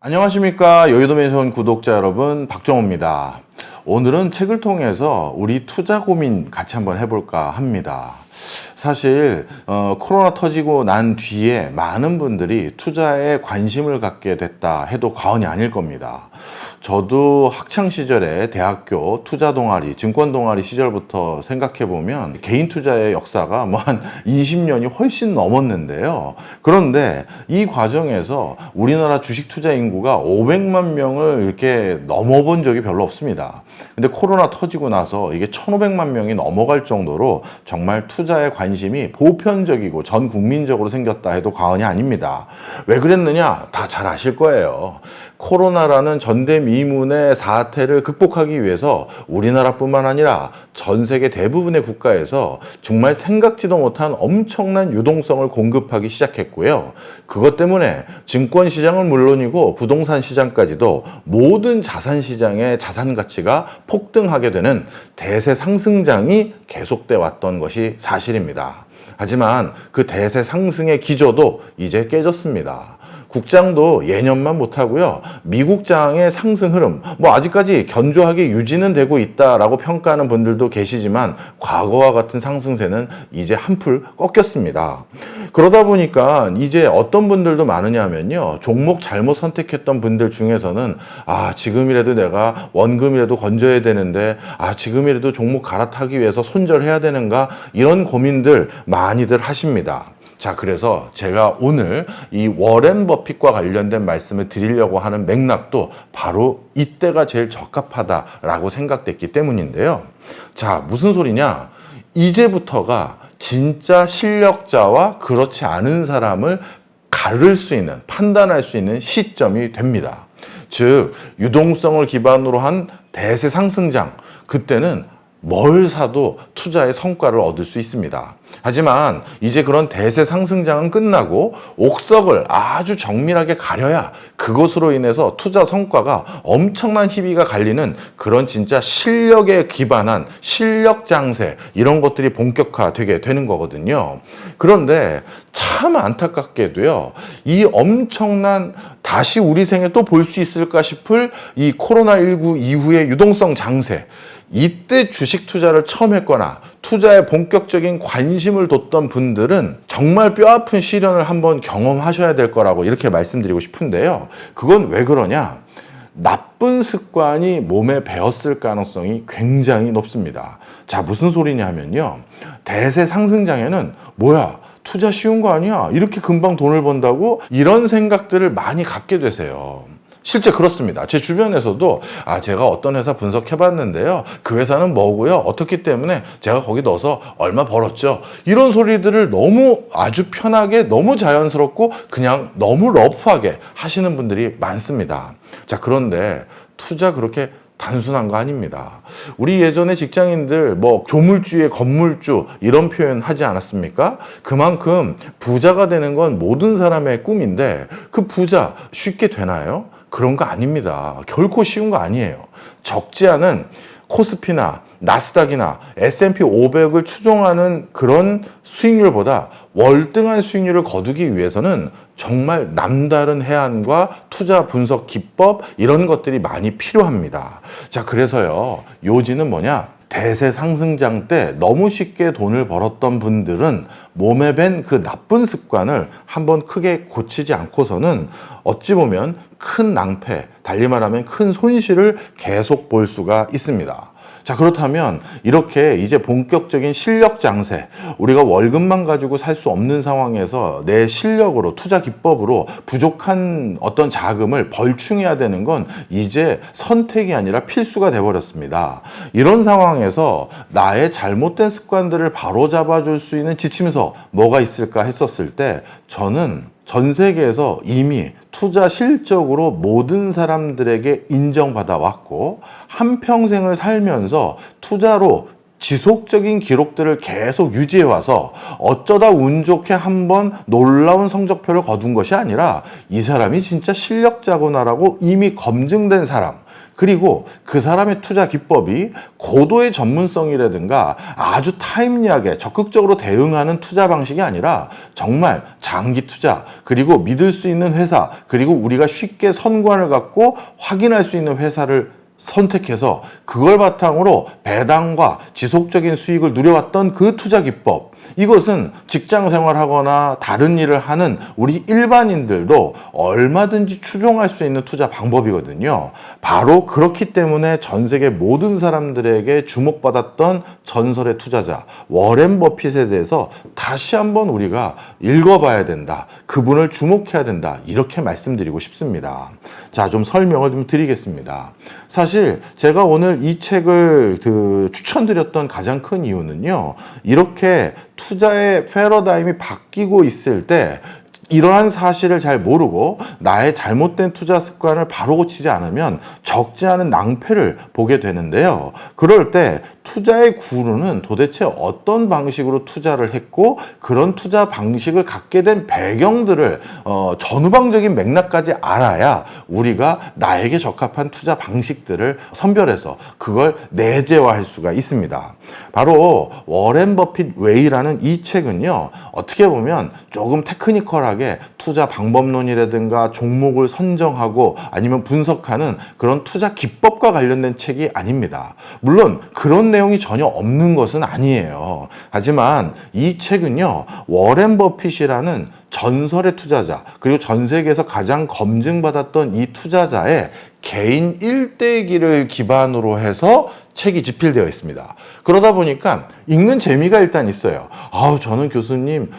안녕하십니까. 여의도맨션 구독자 여러분, 박정호입니다. 오늘은 책을 통해서 우리 투자 고민 같이 한번 해볼까 합니다. 사실 코로나 터지고 난 뒤에 많은 분들이 투자에 관심을 갖게 됐다 해도 과언이 아닐 겁니다. 저도 학창 시절에 대학교 투자 동아리, 증권 동아리 시절부터 생각해 보면 개인 투자의 역사가 뭐 한 20년이 훨씬 넘었는데요. 그런데 이 과정에서 우리나라 주식 투자 인구가 500만 명을 이렇게 넘어본 적이 별로 없습니다. 근데 코로나 터지고 나서 이게 1,500만 명이 넘어갈 정도로 정말 투자에 관심이 보편적이고 전 국민적으로 생겼다 해도 과언이 아닙니다. 왜 그랬느냐? 다 잘 아실 거예요. 코로나라는 전대미문의 사태를 극복하기 위해서 우리나라뿐만 아니라 전 세계 대부분의 국가에서 정말 생각지도 못한 엄청난 유동성을 공급하기 시작했고요. 그것 때문에 증권시장은 물론이고 부동산 시장까지도 모든 자산 시장의 자산 가치가 폭등하게 되는 대세 상승장이 계속돼 왔던 것이 사실입니다. 하지만 그 대세 상승의 기조도 이제 깨졌습니다. 국장도 예년만 못하고요. 미국장의 상승 흐름, 뭐 아직까지 견조하게 유지는 되고 있다라고 평가하는 분들도 계시지만 과거와 같은 상승세는 이제 한풀 꺾였습니다. 그러다 보니까 이제 어떤 분들도 많으냐면요. 종목 잘못 선택했던 분들 중에서는 지금이라도 내가 원금이라도 건져야 되는데 지금이라도 종목 갈아타기 위해서 손절해야 되는가, 이런 고민들 많이들 하십니다. 자, 그래서 제가 오늘 이 워렌 버핏과 관련된 말씀을 드리려고 하는 맥락도 바로 이때가 제일 적합하다라고 생각됐기 때문인데요. 자, 무슨 소리냐? 이제부터가 진짜 실력자와 그렇지 않은 사람을 가를 수 있는, 판단할 수 있는 시점이 됩니다. 즉, 유동성을 기반으로 한 대세 상승장, 그때는 뭘 사도 투자의 성과를 얻을 수 있습니다. 하지만 이제 그런 대세 상승장은 끝나고 옥석을 아주 정밀하게 가려야 그것으로 인해서 투자 성과가 엄청난 희비가 갈리는 그런 진짜 실력에 기반한 실력 장세, 이런 것들이 본격화되게 되는 거거든요. 그런데 참 안타깝게도요, 이 엄청난, 다시 우리 생에 또 볼 수 있을까 싶을 이 코로나19 이후의 유동성 장세, 이때 주식 투자를 처음 했거나 투자에 본격적인 관심을 뒀던 분들은 정말 뼈아픈 시련을 한번 경험하셔야 될 거라고 이렇게 말씀드리고 싶은데요. 그건 왜 그러냐? 나쁜 습관이 몸에 배었을 가능성이 굉장히 높습니다. 자, 무슨 소리냐면요. 대세 상승장에는 뭐야? 투자 쉬운 거 아니야? 이렇게 금방 돈을 번다고? 이런 생각들을 많이 갖게 되세요. 실제 그렇습니다. 제 주변에서도 제가 어떤 회사 분석해봤는데요. 그 회사는 뭐고요? 어떻기 때문에 제가 거기 넣어서 얼마 벌었죠. 이런 소리들을 너무 아주 편하게, 너무 자연스럽고 그냥 너무 러프하게 하시는 분들이 많습니다. 자, 그런데 투자 그렇게 단순한 거 아닙니다. 우리 예전에 직장인들 뭐 조물주의 건물주 이런 표현 하지 않았습니까? 그만큼 부자가 되는 건 모든 사람의 꿈인데 그 부자 쉽게 되나요? 그런 거 아닙니다. 결코 쉬운 거 아니에요. 적지 않은 코스피나 나스닥이나 S&P 500을 추종하는 그런 수익률보다 월등한 수익률을 거두기 위해서는 정말 남다른 해안과 투자 분석 기법, 이런 것들이 많이 필요합니다. 자, 그래서요, 요지는 뭐냐? 대세 상승장 때 너무 쉽게 돈을 벌었던 분들은 몸에 밴 그 나쁜 습관을 한번 크게 고치지 않고서는 어찌 보면 큰 낭패, 달리 말하면 큰 손실을 계속 볼 수가 있습니다. 자, 그렇다면 이렇게 이제 본격적인 실력 장세, 우리가 월급만 가지고 살 수 없는 상황에서 내 실력으로, 투자 기법으로 부족한 어떤 자금을 벌충해야 되는 건 이제 선택이 아니라 필수가 돼버렸습니다. 이런 상황에서 나의 잘못된 습관들을 바로잡아 줄 수 있는 지침서 뭐가 있을까 했었을 때, 저는 전 세계에서 이미 투자 실적으로 모든 사람들에게 인정받아 왔고 한평생을 살면서 투자로 지속적인 기록들을 계속 유지해와서 어쩌다 운 좋게 한번 놀라운 성적표를 거둔 것이 아니라 이 사람이 진짜 실력자구나라고 이미 검증된 사람, 그리고 그 사람의 투자 기법이 고도의 전문성이라든가 아주 타임리하게 적극적으로 대응하는 투자 방식이 아니라 정말 장기 투자, 그리고 믿을 수 있는 회사, 그리고 우리가 쉽게 선관을 갖고 확인할 수 있는 회사를 선택해서 그걸 바탕으로 배당과 지속적인 수익을 누려왔던 그 투자 기법, 이것은 직장 생활하거나 다른 일을 하는 우리 일반인들도 얼마든지 추종할 수 있는 투자 방법이거든요. 바로 그렇기 때문에 전 세계 모든 사람들에게 주목받았던 전설의 투자자 워렌 버핏에 대해서 다시 한번 우리가 읽어봐야 된다, 그분을 주목해야 된다, 이렇게 말씀드리고 싶습니다. 자, 좀 설명을 좀 드리겠습니다. 사실 제가 오늘 이 책을 추천드렸던 가장 큰 이유는요, 이렇게 투자의 패러다임이 바뀌고 있을 때 이러한 사실을 잘 모르고 나의 잘못된 투자 습관을 바로 고치지 않으면 적지 않은 낭패를 보게 되는데요. 그럴 때 투자의 구루는 도대체 어떤 방식으로 투자를 했고 그런 투자 방식을 갖게 된 배경들을 전후방적인 맥락까지 알아야 우리가 나에게 적합한 투자 방식들을 선별해서 그걸 내재화할 수가 있습니다. 바로 워렌 버핏 웨이라는 이 책은요, 어떻게 보면 조금 테크니컬하게 투자 방법론이라든가 종목을 선정하고 아니면 분석하는 그런 투자 기법과 관련된 책이 아닙니다. 물론 그런 내용이 전혀 없는 것은 아니에요. 하지만 이 책은요, 워렌 버핏이라는 전설의 투자자, 그리고 전 세계에서 가장 검증받았던 이 투자자의 개인 일대기를 기반으로 해서 책이 집필되어 있습니다. 그러다 보니까 읽는 재미가 일단 있어요. 저는 교수님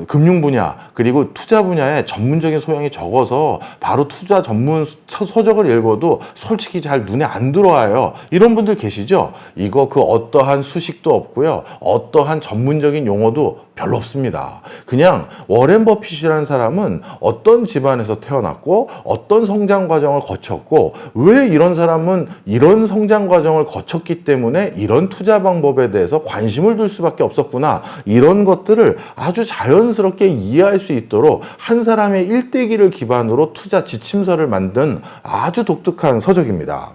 금융 분야 그리고 투자 분야에 전문적인 소양이 적어서 바로 투자 전문 서적을 읽어도 솔직히 잘 눈에 안 들어와요. 이런 분들 계시죠? 이거 그 어떠한 수식도 없고요, 어떠한 전문적인 용어도 별로 없습니다. 그냥 워렌 버핏이라는 사람은 어떤 집안에서 태어났고 어떤 성장 과정을 거쳤고 왜 이런 사람은 이런 성장 과정을 거쳤기 때문에 이런 투자 방법에 대해서 관심을 둘 수밖에 없었구나, 이런 것들을 아주 자연스럽게 이해할 수 있도록 한 사람의 일대기를 기반으로 투자 지침서를 만든 아주 독특한 서적입니다.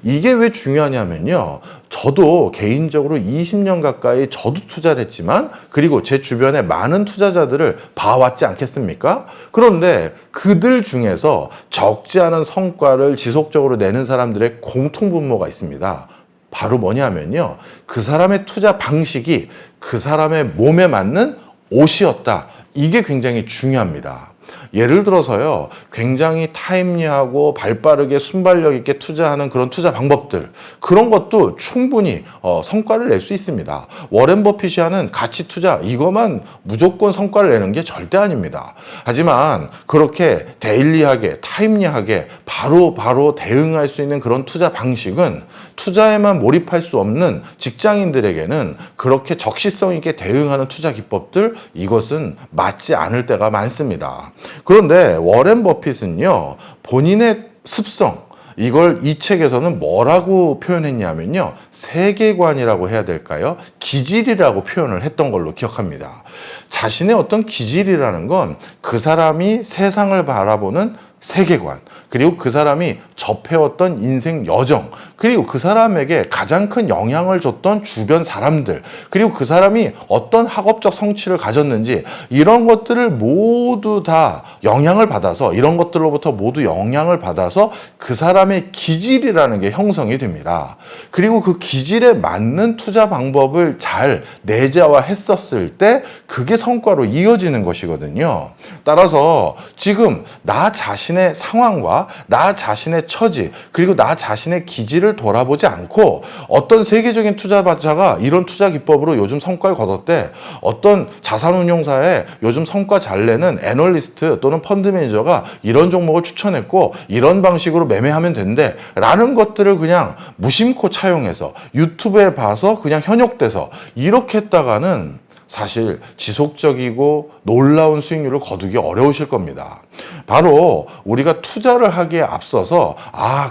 이게 왜 중요하냐면요, 저도 개인적으로 20년 가까이 저도 투자를 했지만 그리고 제 주변에 많은 투자자들을 봐왔지 않겠습니까? 그런데 그들 중에서 적지 않은 성과를 지속적으로 내는 사람들의 공통분모가 있습니다. 바로 뭐냐면요, 그 사람의 투자 방식이 그 사람의 몸에 맞는 옷이었다. 이게 굉장히 중요합니다. 예를 들어서요, 굉장히 타임리하고 발빠르게 순발력 있게 투자하는 그런 투자 방법들, 그런 것도 충분히 성과를 낼 수 있습니다. 워렌 버핏이 하는 가치 투자, 이것만 무조건 성과를 내는 게 절대 아닙니다. 하지만 그렇게 데일리하게 타임리하게 바로 대응할 수 있는 그런 투자 방식은 투자에만 몰입할 수 없는 직장인들에게는 그렇게 적시성 있게 대응하는 투자 기법들, 이것은 맞지 않을 때가 많습니다. 그런데 워렌 버핏은요, 본인의 습성, 이걸 이 책에서는 뭐라고 표현했냐면요, 세계관이라고 해야 될까요? 기질이라고 표현을 했던 걸로 기억합니다. 자신의 어떤 기질이라는 건 그 사람이 세상을 바라보는 세계관, 그리고 그 사람이 접해왔던 인생 여정, 그리고 그 사람에게 가장 큰 영향을 줬던 주변 사람들, 그리고 그 사람이 어떤 학업적 성취를 가졌는지, 이런 것들을 모두 다 영향을 받아서, 이런 것들로부터 모두 영향을 받아서 그 사람의 기질이라는 게 형성이 됩니다. 그리고 그 기질에 맞는 투자 방법을 잘 내재화했었을 때 그게 성과로 이어지는 것이거든요. 따라서 지금 나 자신의 상황과 나 자신의 처지, 그리고 나 자신의 기질을 돌아보지 않고 어떤 세계적인 투자자가 이런 투자 기법으로 요즘 성과를 거뒀대, 어떤 자산운용사에 요즘 성과 잘 내는 애널리스트 또는 펀드 매니저가 이런 종목을 추천했고 이런 방식으로 매매하면 된대 라는 것들을 그냥 무심코 차용해서 유튜브에 봐서 그냥 현혹돼서 이렇게 했다가는 사실 지속적이고 놀라운 수익률을 거두기 어려우실 겁니다. 바로 우리가 투자를 하기에 앞서서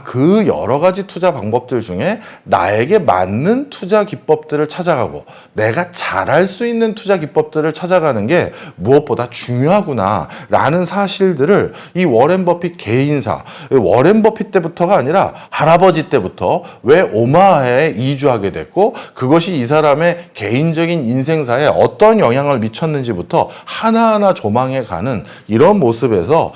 그 여러 가지 투자 방법들 중에 나에게 맞는 투자 기법들을 찾아가고 내가 잘할 수 있는 투자 기법들을 찾아가는 게 무엇보다 중요하구나 라는 사실들을 이 워렌 버핏 개인사, 워렌 버핏 때부터가 아니라 할아버지 때부터 왜 오마하에 이주하게 됐고 그것이 이 사람의 개인적인 인생사에 어떤 영향을 미쳤는지부터 하나하나 조망해 가는 이런 모습에서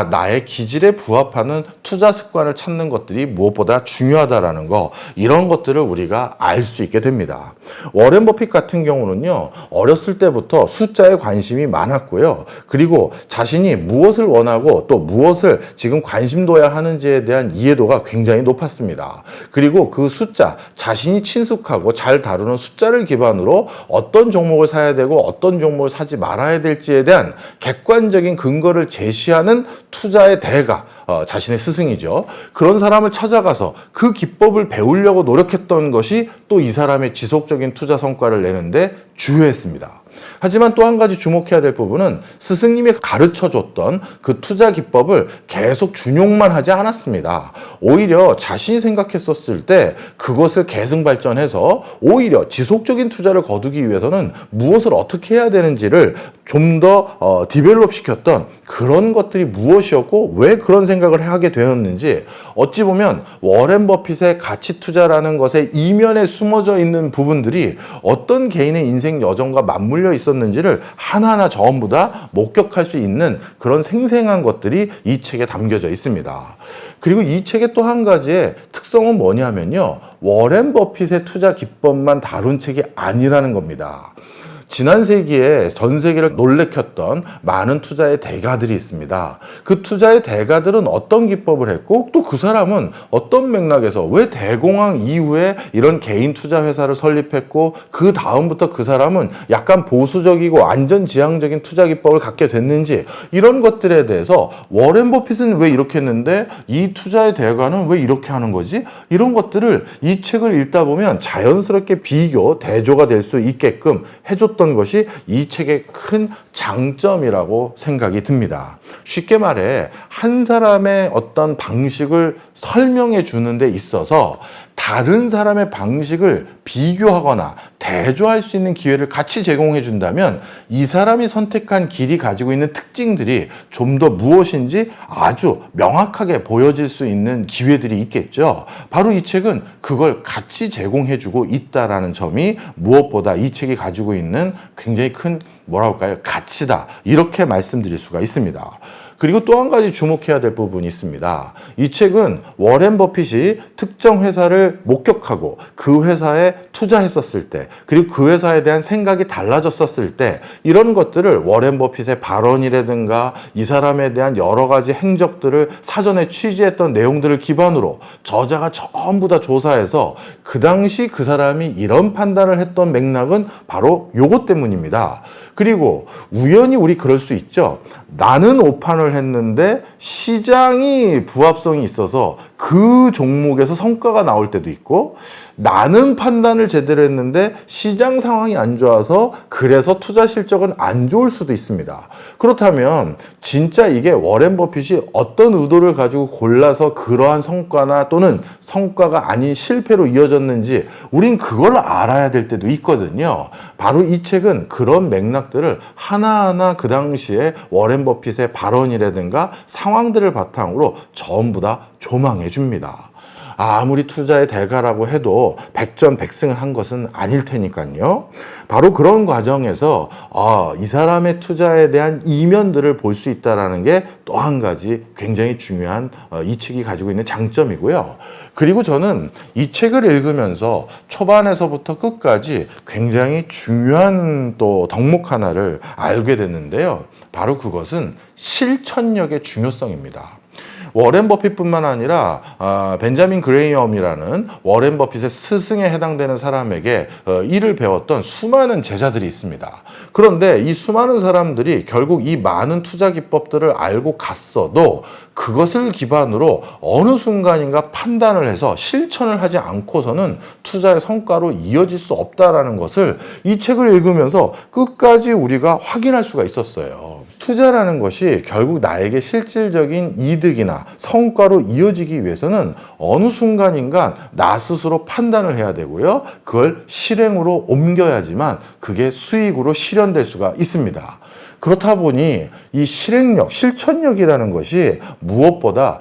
나의 기질에 부합하는 투자 습관을 찾는 것들이 무엇보다 중요하다라는 거, 이런 것들을 우리가 알 수 있게 됩니다. 워렌 버핏 같은 경우는요, 어렸을 때부터 숫자에 관심이 많았고요. 그리고 자신이 무엇을 원하고 또 무엇을 지금 관심 둬야 하는지에 대한 이해도가 굉장히 높았습니다. 그리고 그 숫자, 자신이 친숙하고 잘 다루는 숫자를 기반으로 어떤 종목을 사야 되고 어떤 종목을 사지 말아야 될지에 대한 객관적인 근거를 제시하는 투자의 대가, 자신의 스승이죠. 그런 사람을 찾아가서 그 기법을 배우려고 노력했던 것이 또 이 사람의 지속적인 투자 성과를 내는데 주요했습니다. 하지만 또 한 가지 주목해야 될 부분은 스승님이 가르쳐줬던 그 투자 기법을 계속 준용만 하지 않았습니다. 오히려 자신이 생각했었을 때 그것을 계승 발전해서 오히려 지속적인 투자를 거두기 위해서는 무엇을 어떻게 해야 되는지를 좀 더 디벨롭 시켰던 그런 것들이 무엇이었고 왜 그런 생각을 하게 되었는지, 어찌 보면 워렌 버핏의 가치 투자라는 것의 이면에 숨어져 있는 부분들이 어떤 개인의 인생 여정과 맞물려 있었는지를 하나하나 전부 다 목격할 수 있는 그런 생생한 것들이 이 책에 담겨져 있습니다. 그리고 이 책의 또 한 가지의 특성은 뭐냐면요, 워렌 버핏의 투자 기법만 다룬 책이 아니라는 겁니다. 지난 세기에 전 세계를 놀래켰던 많은 투자의 대가들이 있습니다. 그 투자의 대가들은 어떤 기법을 했고 또 그 사람은 어떤 맥락에서 왜 대공황 이후에 이런 개인 투자 회사를 설립했고 그 다음부터 그 사람은 약간 보수적이고 안전지향적인 투자 기법을 갖게 됐는지, 이런 것들에 대해서 워렌 버핏은 왜 이렇게 했는데 이 투자의 대가는 왜 이렇게 하는 거지? 이런 것들을 이 책을 읽다 보면 자연스럽게 비교, 대조가 될 수 있게끔 해줬던 것이 이 책의 큰 장점이라고 생각이 듭니다. 쉽게 말해 한 사람의 어떤 방식을 설명해 주는 데 있어서 다른 사람의 방식을 비교하거나 대조할 수 있는 기회를 같이 제공해 준다면 이 사람이 선택한 길이 가지고 있는 특징들이 좀 더 무엇인지 아주 명확하게 보여질 수 있는 기회들이 있겠죠. 바로 이 책은 그걸 같이 제공해 주고 있다라는 점이 무엇보다 이 책이 가지고 있는 굉장히 큰 가치다, 이렇게 말씀드릴 수가 있습니다. 그리고 또 한 가지 주목해야 될 부분이 있습니다. 이 책은 워렌 버핏이 특정 회사를 목격하고 그 회사에 투자했었을 때, 그리고 그 회사에 대한 생각이 달라졌었을 때, 이런 것들을 워렌 버핏의 발언이라든가 이 사람에 대한 여러 가지 행적들을 사전에 취재했던 내용들을 기반으로 저자가 전부 다 조사해서 그 당시 그 사람이 이런 판단을 했던 맥락은 바로 요것 때문입니다. 그리고 우연히 우리 그럴 수 있죠. 나는 오판을 했는데 시장이 부합성이 있어서 그 종목에서 성과가 나올 때도 있고, 나는 판단을 제대로 했는데 시장 상황이 안 좋아서 그래서 투자 실적은 안 좋을 수도 있습니다. 그렇다면 진짜 이게 워렌 버핏이 어떤 의도를 가지고 골라서 그러한 성과나 또는 성과가 아닌 실패로 이어졌는지 우린 그걸 알아야 될 때도 있거든요. 바로 이 책은 그런 맥락들을 하나하나 그 당시에 워렌 버핏의 발언이라든가 상황들을 바탕으로 전부 다 조망해 줍니다. 아무리 투자의 대가라고 해도 백전백승을 한 것은 아닐 테니까요. 바로 그런 과정에서 이 사람의 투자에 대한 이면들을 볼 수 있다는 게 또 한 가지 굉장히 중요한 이 책이 가지고 있는 장점이고요. 그리고 저는 이 책을 읽으면서 초반에서부터 끝까지 굉장히 중요한 또 덕목 하나를 알게 됐는데요. 바로 그것은 실천력의 중요성입니다. 워렌 버핏뿐만 아니라 벤자민 그레이엄이라는 워렌 버핏의 스승에 해당되는 사람에게 일을 배웠던 수많은 제자들이 있습니다. 그런데 이 수많은 사람들이 결국 이 많은 투자 기법들을 알고 갔어도 그것을 기반으로 어느 순간인가 판단을 해서 실천을 하지 않고서는 투자의 성과로 이어질 수 없다라는 것을 이 책을 읽으면서 끝까지 우리가 확인할 수가 있었어요. 투자라는 것이 결국 나에게 실질적인 이득이나 성과로 이어지기 위해서는 어느 순간인가 나 스스로 판단을 해야 되고요. 그걸 실행으로 옮겨야지만 그게 수익으로 실현될 수가 있습니다. 그렇다 보니 이 실행력, 실천력이라는 것이 무엇보다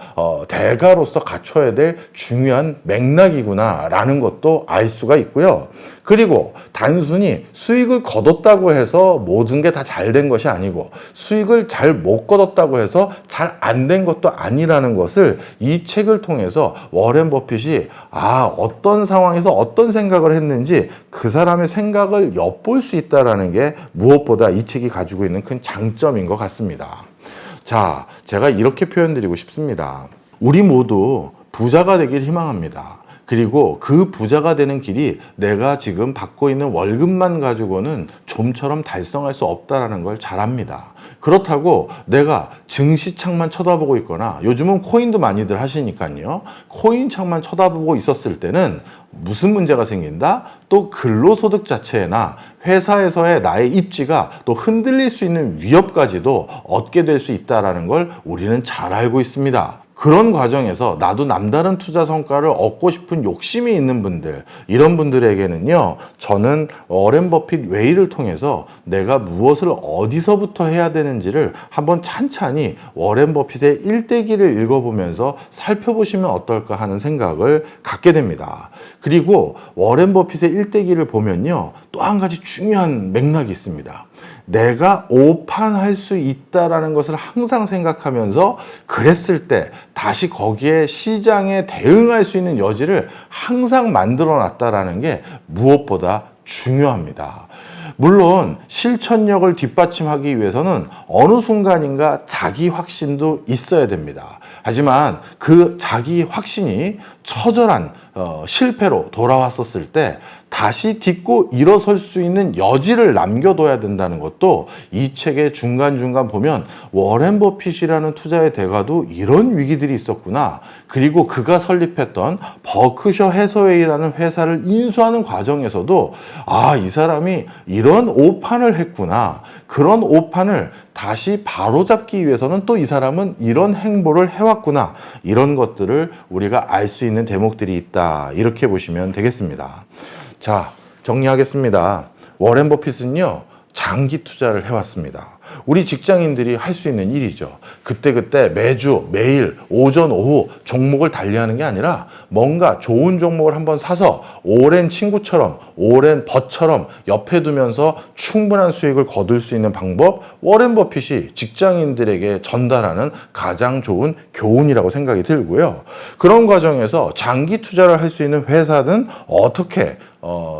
대가로서 갖춰야 될 중요한 맥락이구나라는 것도 알 수가 있고요. 그리고 단순히 수익을 거뒀다고 해서 모든 게 다 잘 된 것이 아니고 수익을 잘 못 거뒀다고 해서 잘 안 된 것도 아니라는 것을 이 책을 통해서 워렌 버핏이 어떤 상황에서 어떤 생각을 했는지 그 사람의 생각을 엿볼 수 있다는 게 무엇보다 이 책이 가지고 있는 큰 장점인 것 같습니다. 자, 제가 이렇게 표현드리고 싶습니다. 우리 모두 부자가 되길 희망합니다. 그리고 그 부자가 되는 길이 내가 지금 받고 있는 월급만 가지고는 좀처럼 달성할 수 없다는 걸 잘 압니다. 그렇다고 내가 증시창만 쳐다보고 있거나 요즘은 코인도 많이들 하시니까요. 코인창만 쳐다보고 있었을 때는 무슨 문제가 생긴다? 또 근로소득 자체나 회사에서의 나의 입지가 또 흔들릴 수 있는 위협까지도 얻게 될 수 있다는 걸 우리는 잘 알고 있습니다. 그런 과정에서 나도 남다른 투자 성과를 얻고 싶은 욕심이 있는 분들, 이런 분들에게는요, 저는 워렌 버핏 웨이를 통해서 내가 무엇을 어디서부터 해야 되는지를 한번 찬찬히 워렌 버핏의 일대기를 읽어보면서 살펴보시면 어떨까 하는 생각을 갖게 됩니다. 그리고 워렌 버핏의 일대기를 보면요, 또 한 가지 중요한 맥락이 있습니다. 내가 오판할 수 있다라는 것을 항상 생각하면서 그랬을 때 다시 거기에 시장에 대응할 수 있는 여지를 항상 만들어 놨다라는 게 무엇보다 중요합니다. 물론 실천력을 뒷받침하기 위해서는 어느 순간인가 자기 확신도 있어야 됩니다. 하지만 그 자기 확신이 처절한 실패로 돌아왔었을 때 다시 딛고 일어설 수 있는 여지를 남겨둬야 된다는 것도 이 책의 중간중간 보면 워렌 버핏이라는 투자의 대가도 이런 위기들이 있었구나. 그리고 그가 설립했던 버크셔 해서웨이라는 회사를 인수하는 과정에서도 이 사람이 이런 오판을 했구나. 그런 오판을 다시 바로잡기 위해서는 또 이 사람은 이런 행보를 해왔구나. 이런 것들을 우리가 알 수 있는 대목들이 있다. 이렇게 보시면 되겠습니다. 자, 정리하겠습니다. 워렌 버핏은요, 장기 투자를 해왔습니다. 우리 직장인들이 할 수 있는 일이죠. 그때그때 매주, 매일, 오전, 오후 종목을 달리하는 게 아니라 뭔가 좋은 종목을 한번 사서 오랜 친구처럼, 오랜 벗처럼 옆에 두면서 충분한 수익을 거둘 수 있는 방법, 워렌 버핏이 직장인들에게 전달하는 가장 좋은 교훈이라고 생각이 들고요. 그런 과정에서 장기 투자를 할 수 있는 회사는 어떻게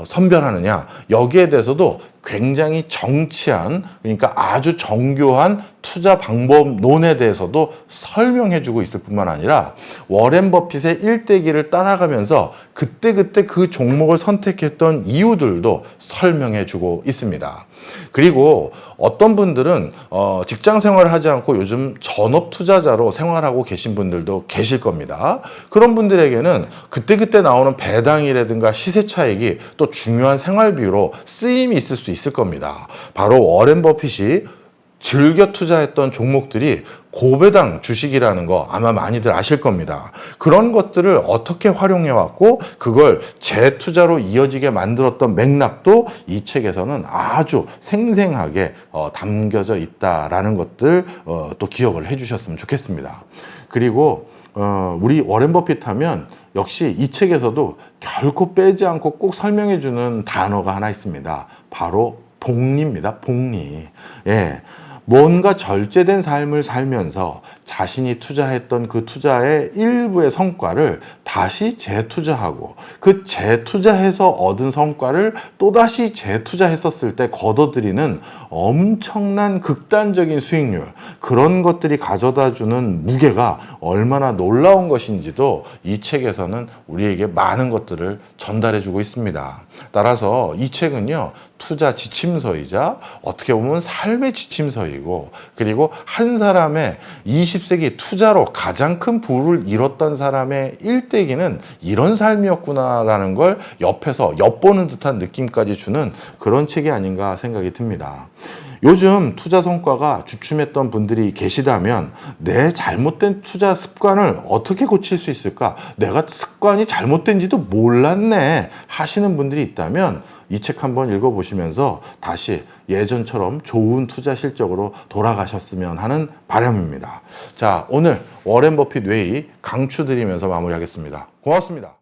선별하느냐, 여기에 대해서도 굉장히 정치한, 그러니까 아주 정교한 투자 방법론에 대해서도 설명해주고 있을 뿐만 아니라 워렌 버핏의 일대기를 따라가면서 그때그때 그 종목을 선택했던 이유들도 설명해주고 있습니다. 그리고 어떤 분들은 직장 생활을 하지 않고 요즘 전업 투자자로 생활하고 계신 분들도 계실 겁니다. 그런 분들에게는 그때그때 나오는 배당이라든가 시세 차익이 또 중요한 생활비로 쓰임이 있을 수 있을 겁니다. 바로 워렌 버핏이 즐겨 투자했던 종목들이 고배당 주식이라는 거 아마 많이들 아실 겁니다. 그런 것들을 어떻게 활용해왔고 그걸 재투자로 이어지게 만들었던 맥락도 이 책에서는 아주 생생하게 담겨져 있다라는 것들 또 기억을 해주셨으면 좋겠습니다. 그리고 우리 워렌 버핏 하면 역시 이 책에서도 결코 빼지 않고 꼭 설명해주는 단어가 하나 있습니다. 바로 복리입니다. 복리. 예. 뭔가 절제된 삶을 살면서 자신이 투자했던 그 투자의 일부의 성과를 다시 재투자하고 그 재투자해서 얻은 성과를 또다시 재투자했었을 때 거둬들이는 엄청난 극단적인 수익률, 그런 것들이 가져다주는 무게가 얼마나 놀라운 것인지도 이 책에서는 우리에게 많은 것들을 전달해주고 있습니다. 따라서 이 책은요, 투자 지침서이자 어떻게 보면 삶의 지침서이고, 그리고 한 사람의 20세기 투자로 가장 큰 부를 이뤘던 사람의 일대기는 이런 삶이었구나라는 걸 옆에서 엿보는 듯한 느낌까지 주는 그런 책이 아닌가 생각이 듭니다. 요즘 투자 성과가 주춤했던 분들이 계시다면 내 잘못된 투자 습관을 어떻게 고칠 수 있을까? 내가 습관이 잘못된지도 몰랐네 하시는 분들이 있다면 이 책 한번 읽어보시면서 다시 예전처럼 좋은 투자 실적으로 돌아가셨으면 하는 바람입니다. 자, 오늘 워렌 버핏 웨이 강추드리면서 마무리하겠습니다. 고맙습니다.